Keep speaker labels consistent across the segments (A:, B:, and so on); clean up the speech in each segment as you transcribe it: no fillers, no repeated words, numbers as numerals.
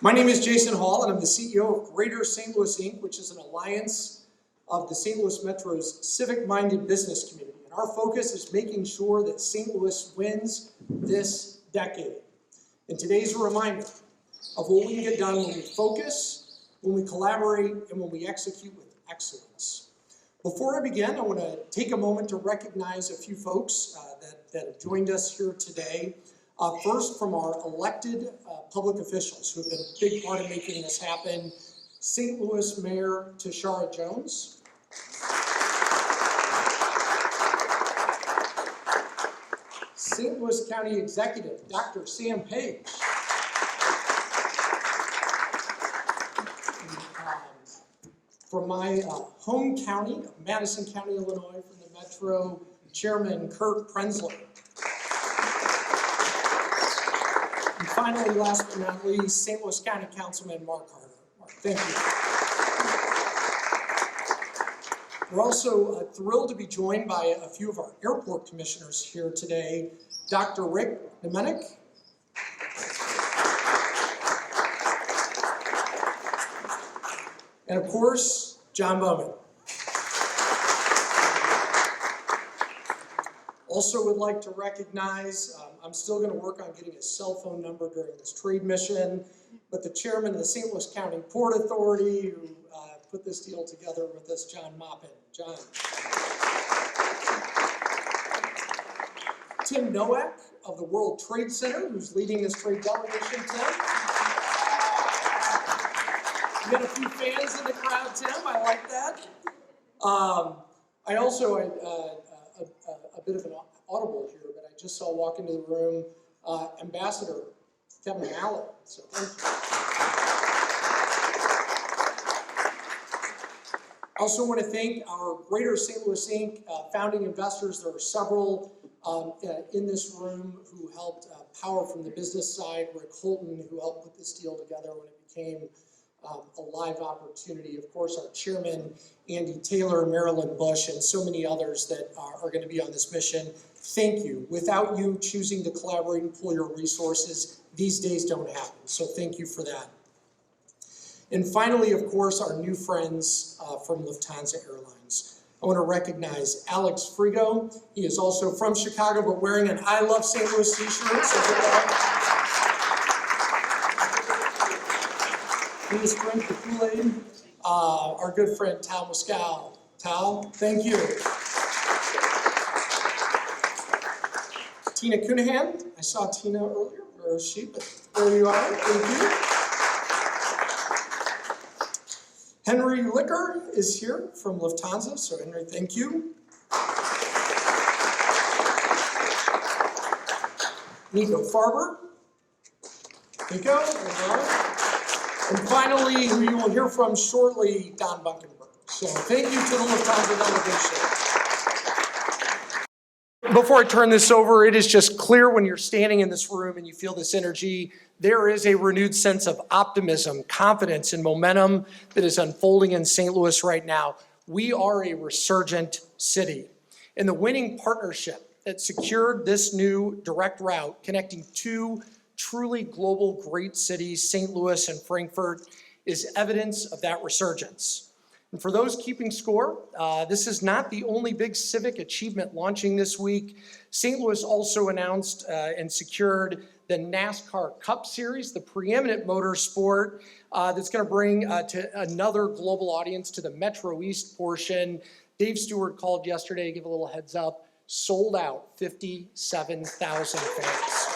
A: My name is Jason Hall, and I'm the CEO of Greater St. Louis, Inc., which is an alliance of the St. Louis Metro's civic-minded business community. And our focus is making sure that St. Louis wins this decade. And today's a reminder of what we can get done when we focus, when we collaborate, and when we execute with excellence. Before I begin, I want to take a moment to recognize a few folks that have joined us here today. First, from our elected public officials who have been a big part of making this happen, St. Louis Mayor Tishaura O. St. Louis County Executive, Dr. Sam Page. From my home county of Madison County, Illinois, from the Metro, Chairman Kurt Prenzler. And finally, last but not least, St. Louis County Councilman Mark Harder. Mark, thank you. We're also thrilled to be joined by a few of our airport commissioners here today. Dr. Rick Domenick. And of course, John Bowman. Also would like to recognize, I'm still going to work on getting his cell phone number during this trade mission, but the chairman of the St. Louis County Port Authority who put this deal together with us, John Moppin. John. Tim Nowak of the World Trade Center, who's leading this trade delegation, Tim. We got a few fans in the crowd, Tim. I like that. I also, a bit of an audible here, but I just saw walk into the room Ambassador Kevin Allen. So thank you. I also want to thank our Greater St. Louis, Inc. Founding investors. There are several in this room who helped power from the business side. Rick Holton, who helped put this deal together when it became a live opportunity. Of course, our chairman, Andy Taylor, Marilyn Bush, and so many others that are going to be on this mission. Thank you. Without you choosing to collaborate and pull your resources, these days don't happen. So thank you for that. And finally, of course, our new friends from Lufthansa Airlines. I want to recognize Alex Frigo. He is also from Chicago, but wearing an I Love St. Louis t-shirt. Please drink the Kool-Aid. Our good friend, Tal Muscal. Tal, thank you. Tina Cunahan. I saw Tina earlier. Where is she? But there you are. Thank you. Henry Licker is here from Lufthansa. So Henry, thank you. Nico Farber. Nico, all right. And finally, we will hear from shortly Don Bunkenberg. So thank you to the Lufthansa delegation. Before I turn this over, it is just clear when you're standing in this room and you feel this energy, there is a renewed sense of optimism, confidence, and momentum that is unfolding in St. Louis right now. We are a resurgent city. And the winning partnership that secured this new direct route connecting two truly global great cities, St. Louis and Frankfurt, is evidence of that resurgence. And for those keeping score, this is not the only big civic achievement launching this week. St. Louis also announced and secured the NASCAR Cup Series, the preeminent motorsport that's going to bring to another global audience to the Metro East portion. Dave Stewart called yesterday to give a little heads up, sold out, 57,000 fans.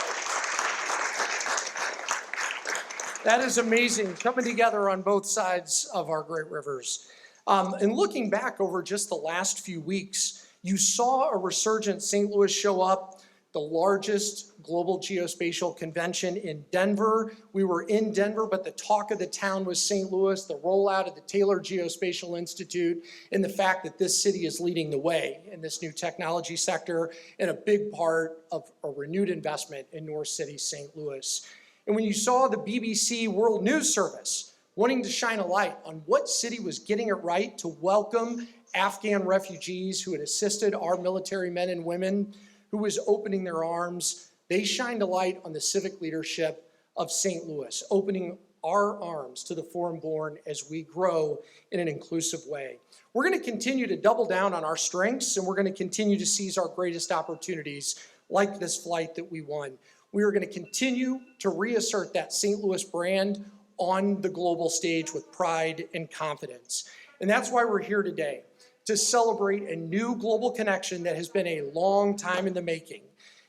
A: That is amazing, coming together on both sides of our great rivers. And looking back over just the last few weeks, you saw a resurgent St. Louis show up, the largest global geospatial convention in Denver. We were in Denver, but the talk of the town was St. Louis, the rollout of the Taylor Geospatial Institute, and the fact that this city is leading the way in this new technology sector, and a big part of a renewed investment in North City, St. Louis. And when you saw the BBC World News Service wanting to shine a light on what city was getting it right to welcome Afghan refugees who had assisted our military men and women, who was opening their arms, they shined a light on the civic leadership of St. Louis, opening our arms to the foreign-born as we grow in an inclusive way. We're going to continue to double down on our strengths, and we're going to continue to seize our greatest opportunities, like this flight that we won. We are going to continue to reassert that St. Louis brand on the global stage with pride and confidence. And that's why we're here today, to celebrate a new global connection that has been a long time in the making.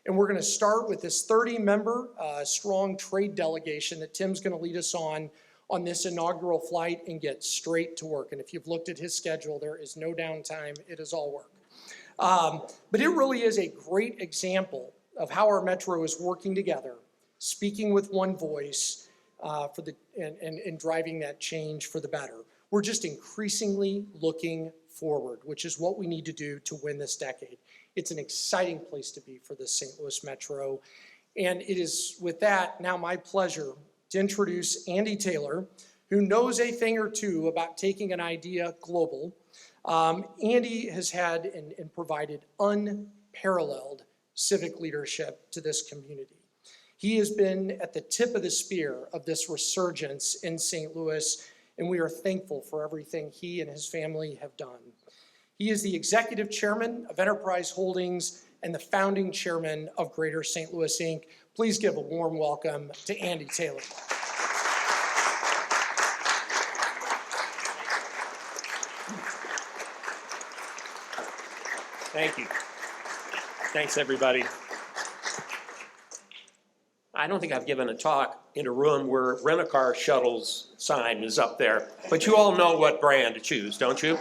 A: And we're going to start with this 30-member strong trade delegation that Tim's going to lead us on this inaugural flight and get straight to work. And if you've looked at his schedule, there is no downtime. It is all work. But it really is a great example of how our metro is working together, speaking with one voice and driving that change for the better. We're just increasingly looking forward, which is what we need to do to win this decade. It's an exciting place to be for the St. Louis Metro. And it is with that now my pleasure to introduce Andy Taylor, who knows a thing or two about taking an idea global. Andy has had and provided unparalleled civic leadership to this community. He has been at the tip of the spear of this resurgence in St. Louis, and we are thankful for everything he and his family have done. He is the executive chairman of Enterprise Holdings and the founding chairman of Greater St. Louis, Inc. Please give a warm welcome to Andy Taylor.
B: Thank you. Thanks, everybody. I don't think I've given a talk in a room where rent-a-car shuttles sign is up there, but you all know what brand to choose, don't you?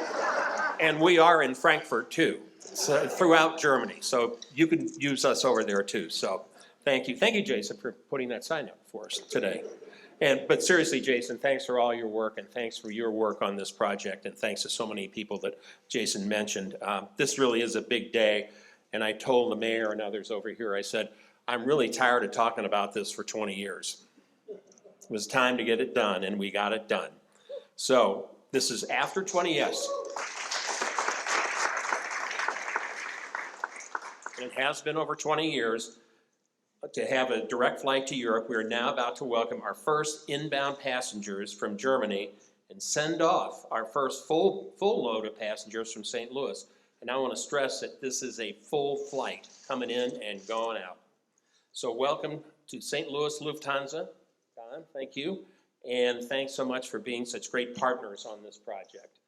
B: And we are in Frankfurt too, so throughout Germany. So you can use us over there too. So thank you. Thank you, Jason, for putting that sign up for us today. But seriously, Jason, thanks for all your work, and thanks for your work on this project, and thanks to so many people that Jason mentioned. This really is a big day, and I told the mayor and others over here, I said, I'm really tired of talking about this for 20 years. It was time to get it done, and we got it done. So this is after 20 years. It has been over 20 years to have a direct flight to Europe. We are now about to welcome our first inbound passengers from Germany and send off our first full load of passengers from St. Louis. And I want to stress that this is a full flight coming in and going out. So welcome to St. Louis Lufthansa. Don, thank you. And thanks so much for being such great partners on this project.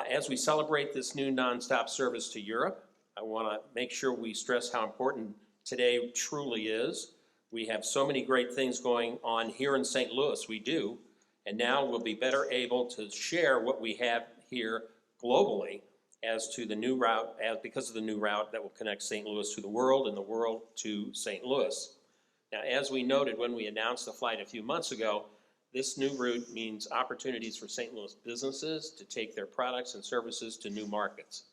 B: As we celebrate this new nonstop service to Europe, I want to make sure we stress how important today truly is. We have so many great things going on here in St. Louis, we do, and now we'll be better able to share what we have here globally as to the new route, because of the new route that will connect St. Louis to the world and the world to St. Louis. Now, as we noted when we announced the flight a few months ago, this new route means opportunities for St. Louis businesses to take their products and services to new markets.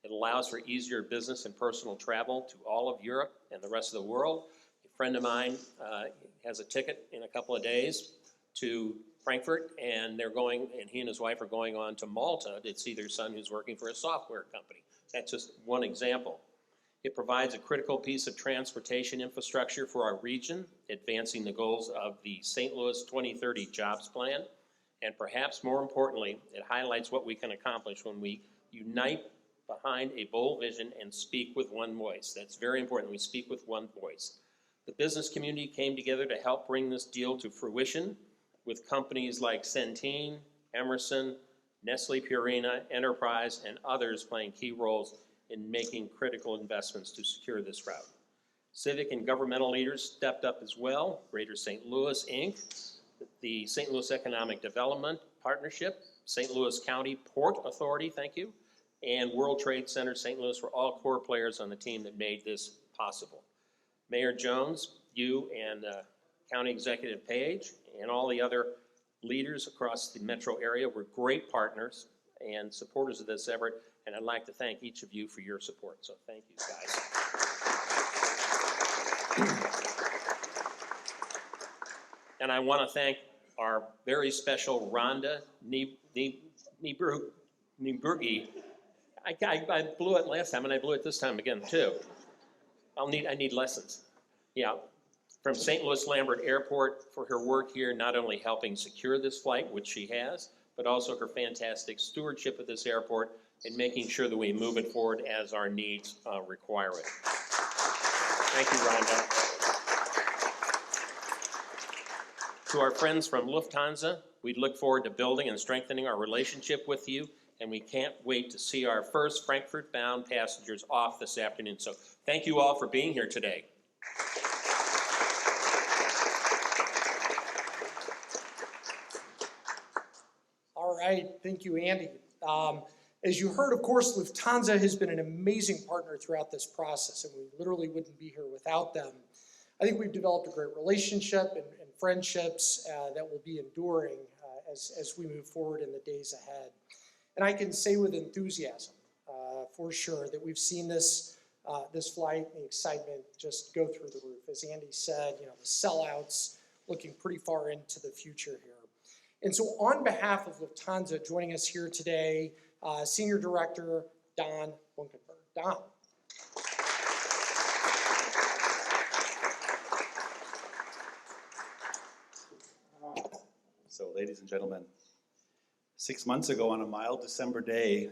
B: It allows for easier business and personal travel to all of Europe and the rest of the world. A friend of mine has a ticket in a couple of days to Frankfurt, and he and his wife are going on to Malta to see their son who's working for a software company. That's just one example. It provides a critical piece of transportation infrastructure for our region, advancing the goals of the St. Louis 2030 Jobs Plan. And perhaps more importantly, it highlights what we can accomplish when we unite behind a bold vision and speak with one voice. That's very important. We speak with one voice. The business community came together to help bring this deal to fruition with companies like Centene, Emerson, Nestle Purina, Enterprise, and others playing key roles in making critical investments to secure this route. Civic and governmental leaders stepped up as well. Greater St. Louis, Inc., the St. Louis Economic Development Partnership, St. Louis County Port Authority, thank you, and World Trade Center St. Louis were all core players on the team that made this possible. Mayor Jones, you and County Executive Page, and all the other leaders across the metro area were great partners and supporters of this effort, and I'd like to thank each of you for your support. So thank you, guys. And I want to thank our very special Rhonda Nieburgi. I blew it last time, and I blew it this time again too. I need lessons. Yeah. from St. Louis Lambert Airport for her work here, not only helping secure this flight, which she has, but also her fantastic stewardship of this airport and making sure that we move it forward as our needs require it. Thank you, Rhonda. To our friends from Lufthansa, we look forward to building and strengthening our relationship with you, and we can't wait to see our first Frankfurt-bound passengers off this afternoon. So thank you all for being here today.
A: All right, thank you, Andy. As you heard, of course, Lufthansa has been an amazing partner throughout this process, and we literally wouldn't be here without them. I think we've developed a great relationship and friendships that will be enduring as we move forward in the days ahead. And I can say with enthusiasm, for sure, that we've seen this flight and the excitement just go through the roof. As Andy said, the sellouts looking pretty far into the future here. And so on behalf of Lufthansa, joining us here today, Senior Director Don Bunkenberg. Don.
C: So, ladies and gentlemen, 6 months ago on a mild December day,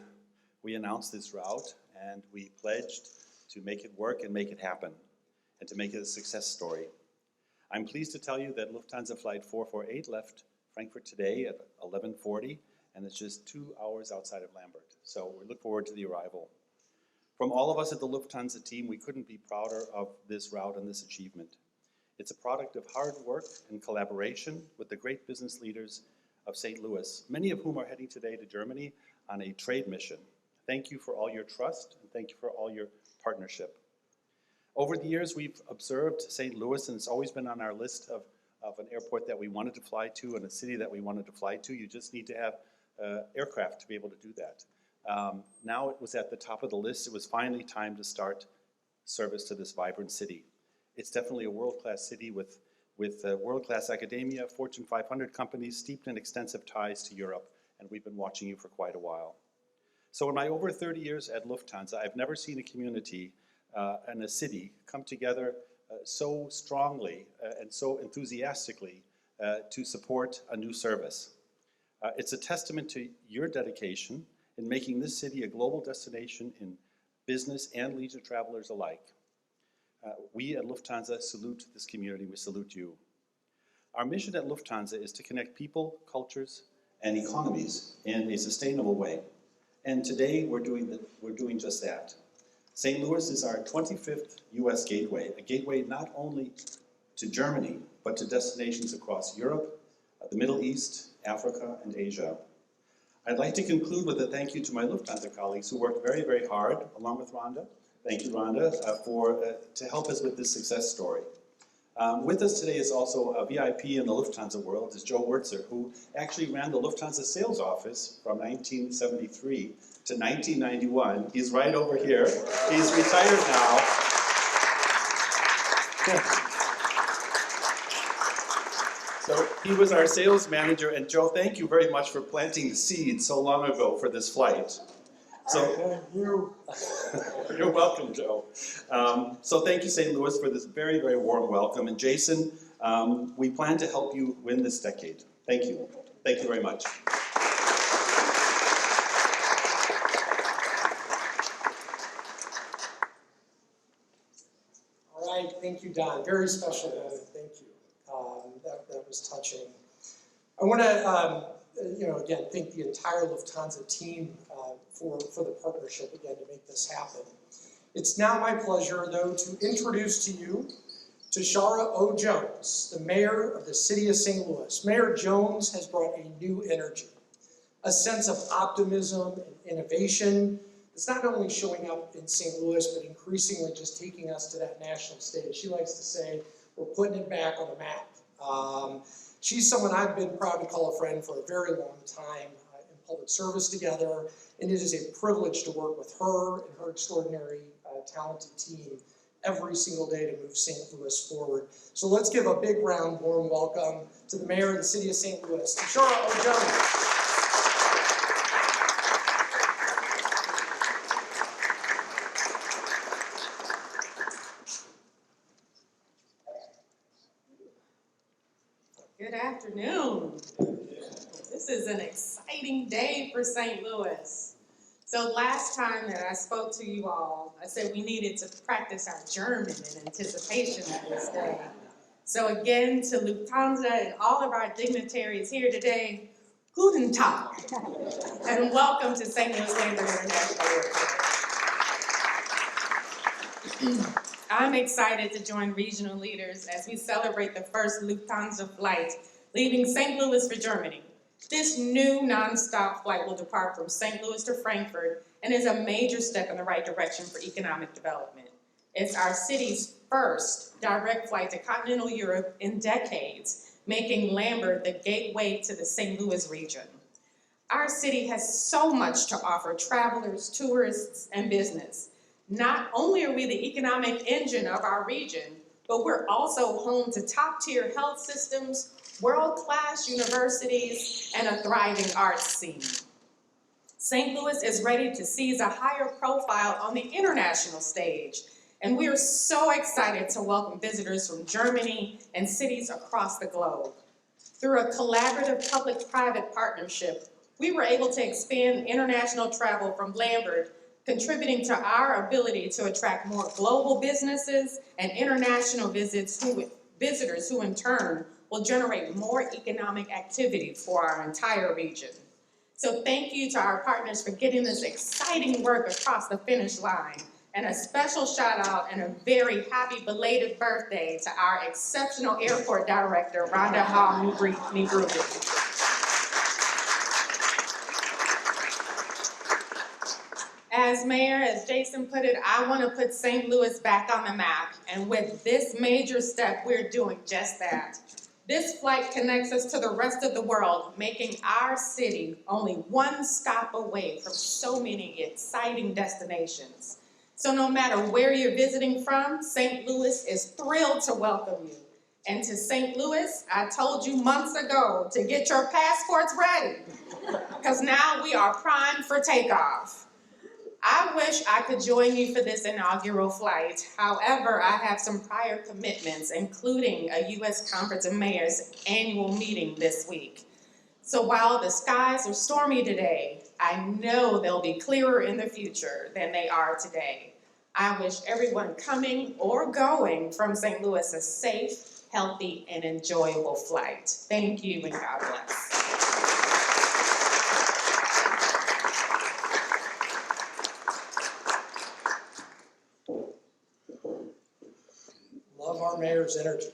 C: we announced this route and we pledged to make it work and make it happen and to make it a success story. I'm pleased to tell you that Lufthansa Flight 448 left Frankfurt today at 11:40, and it's just 2 hours outside of Lambert. So we look forward to the arrival. From all of us at the Lufthansa team, we couldn't be prouder of this route and this achievement. It's a product of hard work and collaboration with the great business leaders of St. Louis, many of whom are heading today to Germany on a trade mission. Thank you for all your trust, and thank you for all your partnership. Over the years, we've observed St. Louis, and it's always been on our list of an airport that we wanted to fly to and a city that we wanted to fly to. You just need to have aircraft to be able to do that. Now it was at the top of the list. It was finally time to start service to this vibrant city. It's definitely a world-class city with world-class academia, Fortune 500 companies steeped in extensive ties to Europe, and we've been watching you for quite a while. So in my over 30 years at Lufthansa, I've never seen a community and a city come together so strongly and so enthusiastically to support a new service. It's a testament to your dedication in making this city a global destination in business and leisure travelers alike. We at Lufthansa salute this community. We salute you. Our mission at Lufthansa is to connect people, cultures, and economies in a sustainable way. And today we're doing just that. St. Louis is our 25th U.S. gateway, a gateway not only to Germany, but to destinations across Europe, the Middle East, Africa, and Asia. I'd like to conclude with a thank you to my Lufthansa colleagues who worked very, very hard, along with Rhonda. Thank you, Rhonda, to help us with this success story. With us today is also a VIP in the Lufthansa world, is Joe Wurtzer, who actually ran the Lufthansa sales office from 1973 to 1991. He's right over here. He's retired now. So he was our sales manager, and Joe, thank you very much for planting the seed so long ago for this flight. So, you're welcome, Joe. So thank you, St. Louis, for this very, very warm welcome. And Jason, we plan to help you win this decade. Thank you. Thank you very much.
A: All right, thank you, Don. Very special moment. Thank you. That was touching. I want to, again, thank the entire Lufthansa team for the partnership, again, to make this happen. It's now my pleasure, though, to introduce to you Tishaura O. Jones, the mayor of the city of St. Louis. Mayor Jones has brought a new energy, a sense of optimism and innovation that's not only showing up in St. Louis, but increasingly just taking us to that national stage. She likes to say, we're putting it back on the map. She's someone I've been proud to call a friend for a very long time in public service together, and it is a privilege to work with her and her extraordinary, talented team every single day to move St. Louis forward. So let's give a big round, warm welcome to the mayor of the city of St. Louis, Tishaura O. Jones.
D: Good afternoon. This is an exciting day for St. Louis. So last time that I spoke to you all, I said we needed to practice our German in anticipation of this day. So again, to Lufthansa and all of our dignitaries here today, Guten Tag, and welcome to St. Louis Lambert International Airport. I'm excited to join regional leaders as we celebrate the first Lufthansa flight leaving St. Louis for Germany. This new nonstop flight will depart from St. Louis to Frankfurt and is a major step in the right direction for economic development. It's our city's first direct flight to continental Europe in decades, making Lambert the gateway to the St. Louis region. Our city has so much to offer travelers, tourists, and business. Not only are we the economic engine of our region, but we're also home to top-tier health systems, world-class universities, and a thriving arts scene. St. Louis is ready to seize a higher profile on the international stage, and we are so excited to welcome visitors from Germany and cities across the globe. Through a collaborative public-private partnership, we were able to expand international travel from Lambert, contributing to our ability to attract more global businesses and international visitors who in turn will generate more economic activity for our entire region. So thank you to our partners for getting this exciting work across the finish line. And a special shout out and a very happy belated birthday to our exceptional airport director, Rhonda Hall-Negruben. As mayor, as Jason put it, I want to put St. Louis back on the map. And with this major step, we're doing just that. This flight connects us to the rest of the world, making our city only one stop away from so many exciting destinations. So no matter where you're visiting from, St. Louis is thrilled to welcome you. And to St. Louis, I told you months ago to get your passports ready, because now we are primed for takeoff. I wish I could join you for this inaugural flight. However, I have some prior commitments, including a U.S. Conference of Mayors annual meeting this week. So while the skies are stormy today, I know they'll be clearer in the future than they are today. I wish everyone coming or going from St. Louis a safe, healthy, and enjoyable flight. Thank you, and God bless.
A: Love our mayor's energy.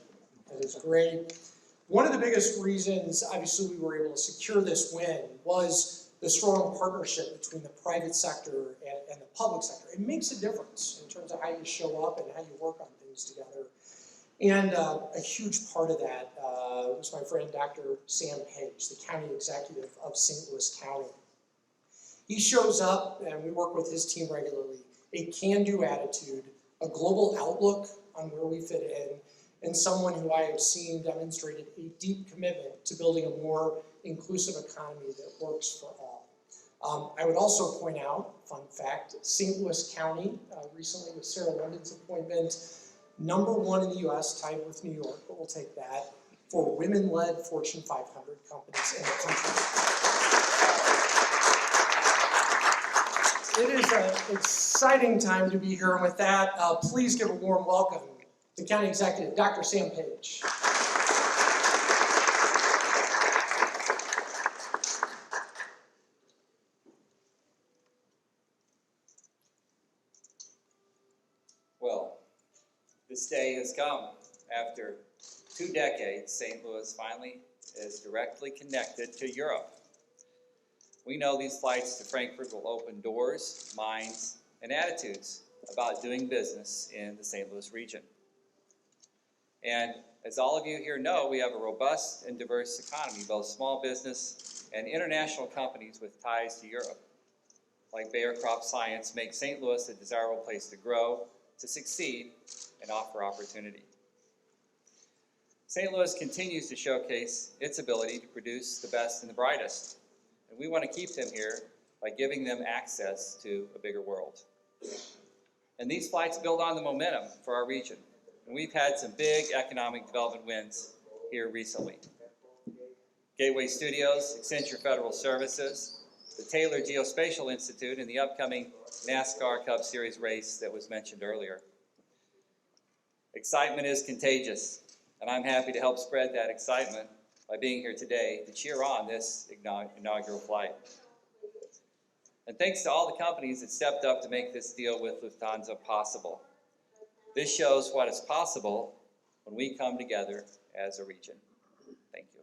A: It is great. One of the biggest reasons, obviously, we were able to secure this win was the strong partnership between the private sector and the public sector. It makes a difference in terms of how you show up and how you work on things together. And a huge part of that was my friend Dr. Sam Page, the county executive of St. Louis County. He shows up, and we work with his team regularly, a can-do attitude, a global outlook on where we fit in, and someone who I have seen demonstrated a deep commitment to building a more inclusive economy that works for all. I would also point out, fun fact, St. Louis County, recently with Sarah London's appointment, #1 in the US, tied with New York, but we'll take that, for women-led Fortune 500 companies in the country. It is an exciting time to be here, and with that, please give a warm welcome to County Executive Dr. Sam Page.
E: Well, this day has come. After 2 decades, St. Louis finally is directly connected to Europe. We know these flights to Frankfurt will open doors, minds, and attitudes about doing business in the St. Louis region. And as all of you here know, we have a robust and diverse economy, both small business and international companies with ties to Europe. Like Bayer Crop Science, make St. Louis a desirable place to grow, to succeed, and offer opportunity. St. Louis continues to showcase its ability to produce the best and the brightest. And we want to keep them here by giving them access to a bigger world. And these flights build on the momentum for our region. And we've had some big economic development wins here recently. Gateway Studios, Accenture Federal Services, the Taylor Geospatial Institute, and the upcoming NASCAR Cup Series race that was mentioned earlier. Excitement is contagious, and I'm happy to help spread that excitement by being here today to cheer on this inaugural flight. And thanks to all the companies that stepped up to make this deal with Lufthansa possible. This shows what is possible when we come together as a region. Thank you.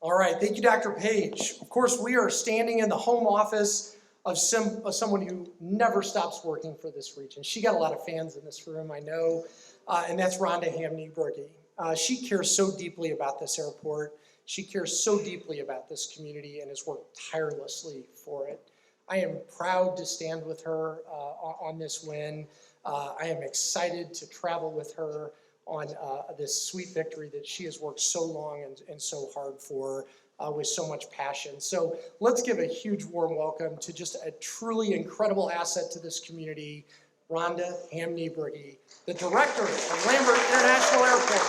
A: All right, thank you, Dr. Page. Of course, we are standing in the home office of someone who never stops working for this region. She got a lot of fans in this room, I know, and that's Rhonda Ham-Nieberge. She cares so deeply about this airport. She cares so deeply about this community and has worked tirelessly for it. I am proud to stand with her on this win. I am excited to travel with her on this sweet victory that she has worked so long and so hard for with so much passion. So let's give a huge warm welcome to just a truly incredible asset to this community, Rhonda Ham-Nieberge, the director of Lambert International Airport.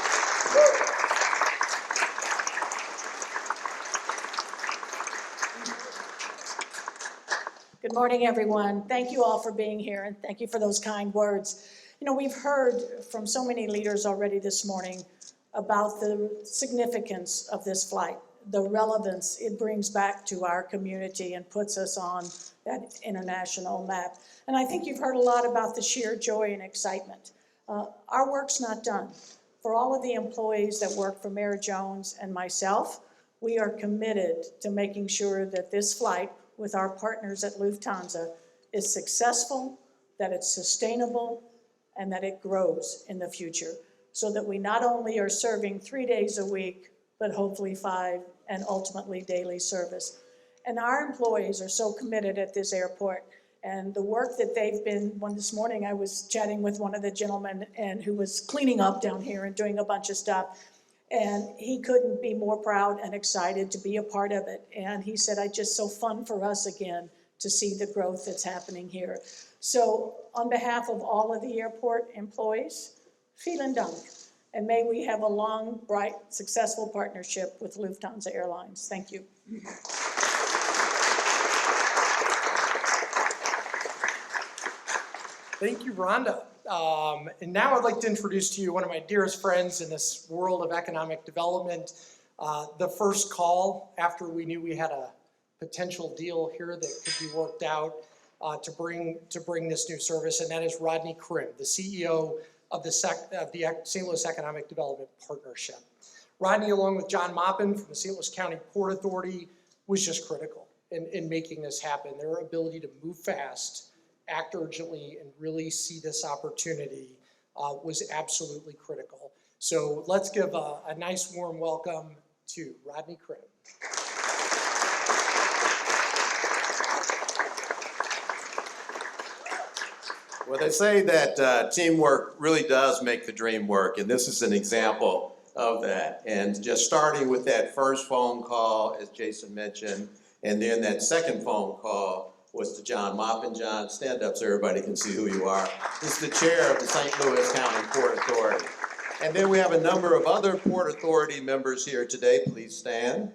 F: Good morning, everyone. Thank you all for being here, and thank you for those kind words. You know, we've heard from so many leaders already this morning about the significance of this flight, the relevance it brings back to our community and puts us on that international map. And I think you've heard a lot about the sheer joy and excitement. Our work's not done. For all of the employees that work for Mayor Jones and myself, we are committed to making sure that this flight with our partners at Lufthansa is successful, that it's sustainable, and that it grows in the future, so that we not only are serving 3 days a week, but hopefully 5 and ultimately daily service. And our employees are so committed at this airport, and the work that they've been, this morning I was chatting with one of the gentlemen and who was cleaning up down here and doing a bunch of stuff. And he couldn't be more proud and excited to be a part of it. And he said, it's just so fun for us again to see the growth that's happening here. So on behalf of all of the airport employees, vielen Dank. And may we have a long, bright, successful partnership with Lufthansa Airlines. Thank you.
A: Thank you, Rhonda. And now I'd like to introduce to you one of my dearest friends in this world of economic development. The first call after we knew we had a potential deal here that could be worked out to bring this new service, and that is Rodney Krim, the CEO of the St. Louis Economic Development Partnership. Rodney, along with John Maupin from the St. Louis County Port Authority, was just critical in making this happen. Their ability to move fast, act urgently, and really see this opportunity was absolutely critical. So let's give a nice warm welcome to Rodney Krim.
G: Well, they say that teamwork really does make the dream work, and this is an example of that. And just starting with that first phone call, as Jason mentioned, and then that second phone call was to John Maupin. John, stand up so everybody can see who you are. He's the chair of the St. Louis County Port Authority. And then we have a number of other Port Authority members here today. Please stand.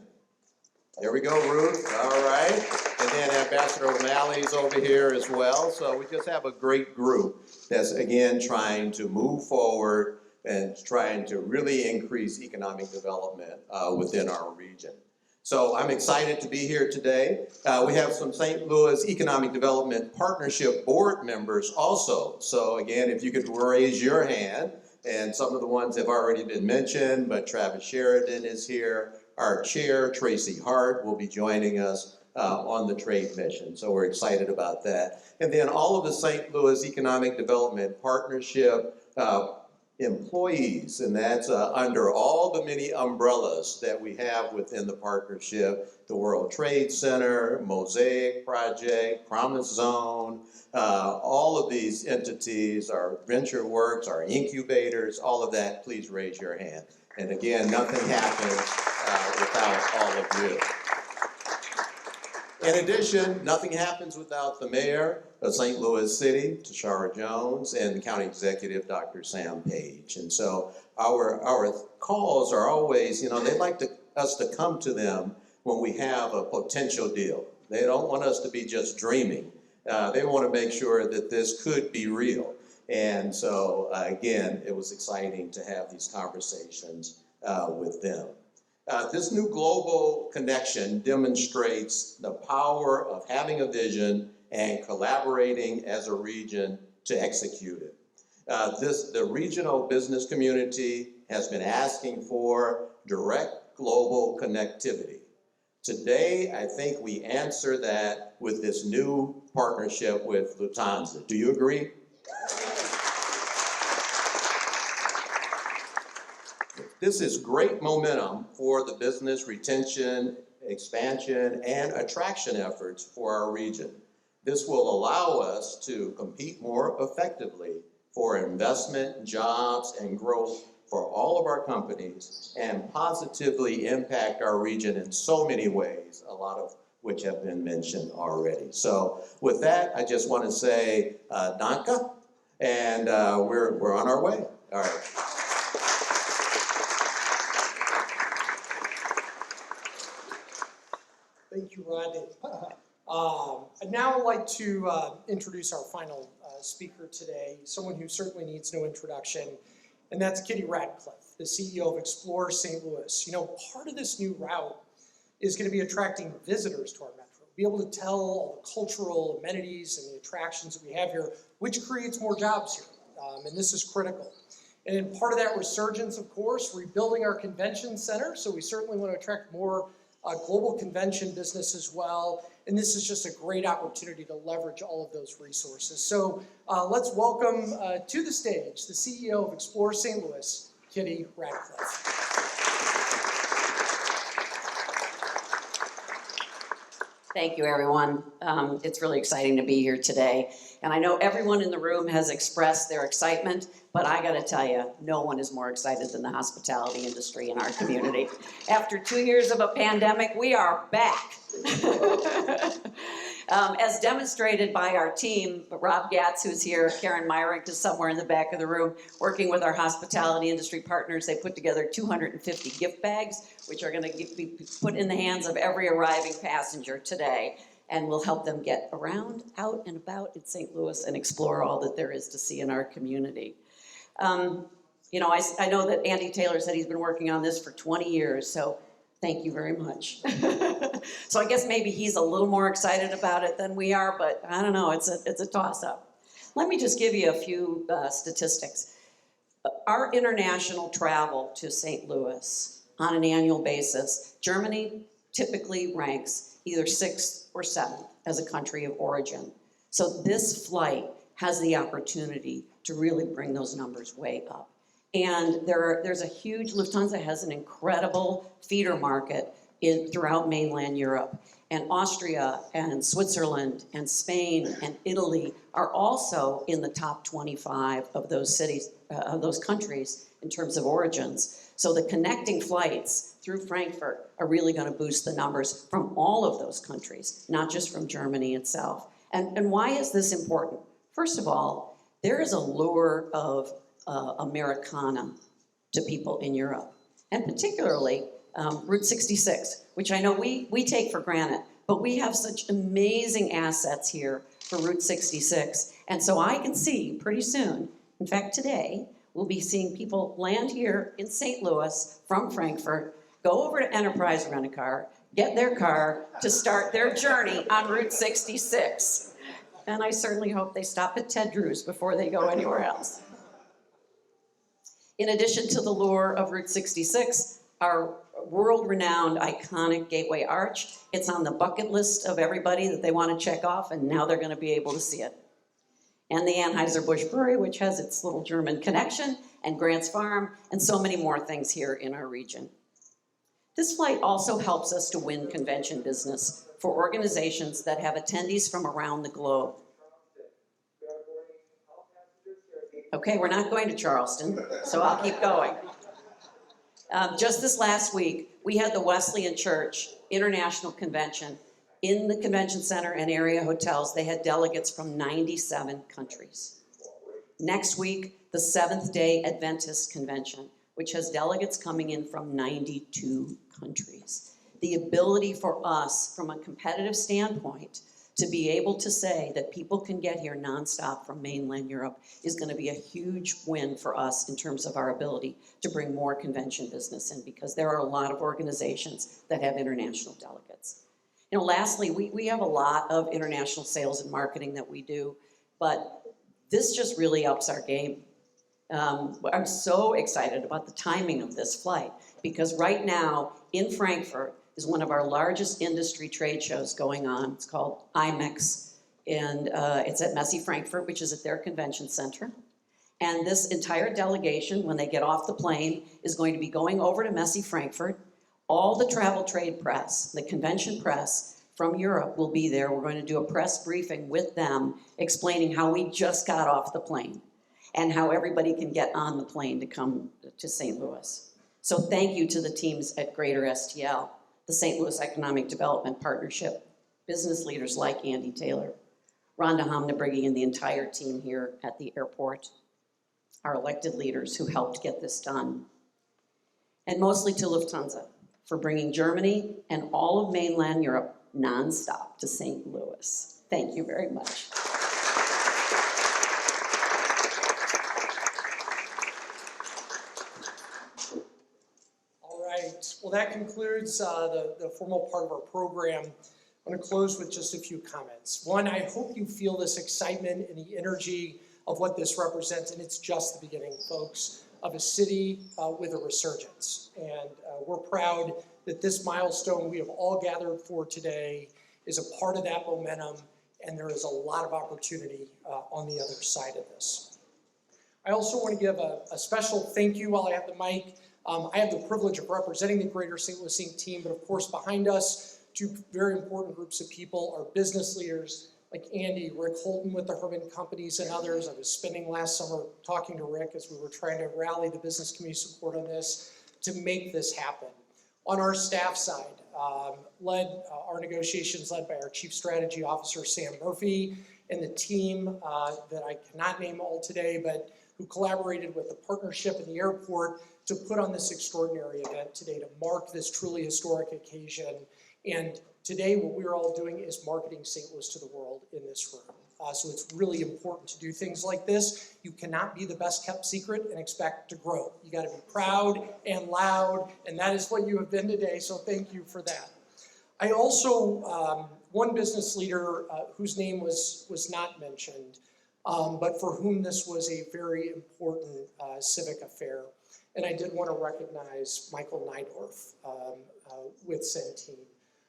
G: There we go, Ruth. All right. And then Ambassador O'Malley's over here as well. So we just have a great group that's, again, trying to move forward and trying to really increase economic development within our region. So I'm excited to be here today. We have some St. Louis Economic Development Partnership Board members also. So again, if you could raise your hand, and some of the ones have already been mentioned, but Travis Sheridan is here. Our chair, Tracy Hart, will be joining us on the trade mission. So we're excited about that. And then all of the St. Louis Economic Development Partnership employees, and that's under all the many umbrellas that we have within the partnership, the World Trade Center, Mosaic Project, Promise Zone, all of these entities, our venture works, our incubators, all of that, please raise your hand. And again, nothing happens without all of you. In addition, nothing happens without the mayor of St. Louis City, Tishaura Jones, and the county executive, Dr. Sam Page. And so our calls are always, they'd like us to come to them when we have a potential deal. They don't want us to be just dreaming. They want to make sure that this could be real. And so, again, it was exciting to have these conversations with them. This new global connection demonstrates the power of having a vision and collaborating as a region to execute it. The regional business community has been asking for direct global connectivity. Today, I think we answer that with this new partnership with Lufthansa. Do you agree? This is great momentum for the business retention, expansion, and attraction efforts for our region. This will allow us to compete more effectively for investment, jobs, and growth for all of our companies and positively impact our region in so many ways, a lot of which have been mentioned already. So with that, I just want to say danke, and we're on our way. All right.
A: Thank you, Rodney. I'd now like to introduce our final speaker today, someone who certainly needs no introduction, and that's Kitty Radcliffe, the CEO of Explore St. Louis. Part of this new route is going to be attracting visitors to our metro, be able to tell all the cultural amenities and the attractions that we have here, which creates more jobs here, and this is critical. And in part of that resurgence, of course, rebuilding our convention center, so we certainly want to attract more global convention business as well, and this is just a great opportunity to leverage all of those resources. So let's welcome to the stage the CEO of Explore St. Louis, Kitty Radcliffe.
H: Thank you, everyone. It's really exciting to be here today. And I know everyone in the room has expressed their excitement, but I gotta tell you, no one is more excited than the hospitality industry in our community. After 2 years of a pandemic, we are back. As demonstrated by our team, Rob Gatz, who's here, Karen Meyerink is somewhere in the back of the room, working with our hospitality industry partners. They put together 250 gift bags, which are gonna be put in the hands of every arriving passenger today, and will help them get around, out and about in St. Louis and explore all that there is to see in our community. I know that Andy Taylor said he's been working on this for 20 years, so thank you very much. So I guess maybe he's a little more excited about it than we are, but I don't know, it's a toss-up. Let me just give you a few statistics. Our international travel to St. Louis on an annual basis, Germany typically ranks either 6th or 7th as a country of origin. So this flight has the opportunity to really bring those numbers way up. And there's a huge, Lufthansa has an incredible feeder market throughout mainland Europe. And Austria and Switzerland and Spain and Italy are also in the top 25 of those cities, of those countries in terms of origins. So the connecting flights through Frankfurt are really going to boost the numbers from all of those countries, not just from Germany itself. And why is this important? First of all, there is a lure of Americana to people in Europe, and particularly Route 66, which I know we take for granted, but we have such amazing assets here for Route 66. And so I can see pretty soon, in fact today, we'll be seeing people land here in St. Louis from Frankfurt, go over to Enterprise Rent-A-Car, get their car to start their journey on Route 66. And I certainly hope they stop at Ted Drew's before they go anywhere else. In addition to the lure of Route 66, our world-renowned iconic Gateway Arch, it's on the bucket list of everybody that they want to check off, and now they're going to be able to see it. And the Anheuser-Busch Brewery, which has its little German connection, and Grant's Farm, and so many more things here in our region. This flight also helps us to win convention business for organizations that have attendees from around the globe. Okay, we're not going to Charleston, so I'll keep going. Just this last week, we had the Wesleyan Church International Convention In the convention center and area hotels, they had delegates from 97 countries. Next week, the Seventh-day Adventist Convention, which has delegates coming in from 92 countries. The ability for us, from a competitive standpoint, to be able to say that people can get here nonstop from mainland Europe is going to be a huge win for us in terms of our ability to bring more convention business in, because there are a lot of organizations that have international delegates. You know, lastly, we have a lot of international sales and marketing that we do, but this just really ups our game. I'm so excited about the timing of this flight, because right now in Frankfurt is one of our largest industry trade shows going on. It's called IMEX, and it's at Messe Frankfurt, which is at their convention center. And this entire delegation, when they get off the plane, is going to be going over to Messe Frankfurt. All the travel trade press, the convention press from Europe will be there. We're going to do a press briefing with them explaining how we just got off the plane and how everybody can get on the plane to come to St. Louis. So thank you to the teams at Greater STL, the St. Louis Economic Development Partnership, business leaders like Andy Taylor, Rhonda Homnebrigge, and the entire team here at the airport, our elected leaders who helped get this done, and mostly to Lufthansa for bringing Germany and all of mainland Europe nonstop to St. Louis. Thank you very much.
A: Well, that concludes the formal part of our program. I'm going to close with just a few comments. One, I hope you feel this excitement and the energy of what this represents, and it's just the beginning, folks, of a city with a resurgence. And we're proud that this milestone we have all gathered for today is a part of that momentum, and there is a lot of opportunity on the other side of this. I also want to give a special thank you while I have the mic. I have the privilege of representing the Greater St. Louis Inc. team, but of course behind us, two very important groups of people are business leaders like Andy, Rick Holton with the Herman Companies and others. I was spending last summer talking to Rick as we were trying to rally the business community support on this to make this happen. On our staff side, our negotiations led by our Chief Strategy Officer, Sam Murphy, and the team that I cannot name all today, but who collaborated with the partnership and the airport to put on this extraordinary event today to mark this truly historic occasion. And today what we're all doing is marketing St. Louis to the world in this room. So it's really important to do things like this. You cannot be the best kept secret and expect to grow. You gotta be proud and loud, and that is what you have been today, so thank you for that. I also, one business leader whose name was not mentioned, but for whom this was a very important civic affair. And I did want to recognize Michael Neidorf with Centene.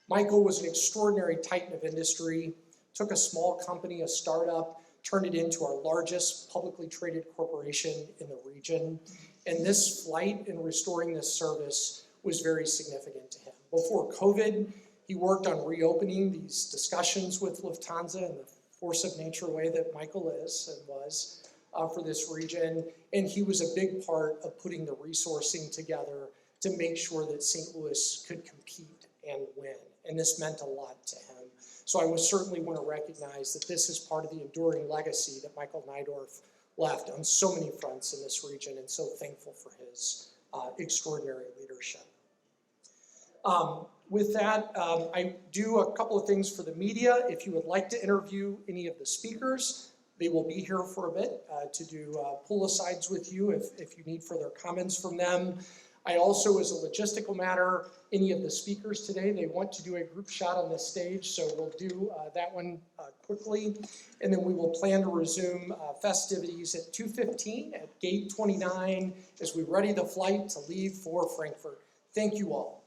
A: Michael was an extraordinary titan of industry, took a small company, a startup, turned it into our largest publicly traded corporation in the region. And this flight and restoring this service was very significant to him. Before COVID, he worked on reopening these discussions with Lufthansa in the force of nature way that Michael is and was for this region. And he was a big part of putting the resourcing together to make sure that St. Louis could compete and win. And this meant a lot to him. So I would certainly want to recognize that this is part of the enduring legacy that Michael Neidorf left on so many fronts in this region, and so thankful for his extraordinary leadership. With that, I do a couple of things for the media. If you would like to interview any of the speakers, they will be here for a bit to do pull-asides with you if you need further comments from them. I also, as a logistical matter, any of the speakers today, they want to do a group shot on this stage, so we'll do that one quickly. And then we will plan to resume festivities at 2:15 at gate 29 as we ready the flight to leave for Frankfurt. Thank you all.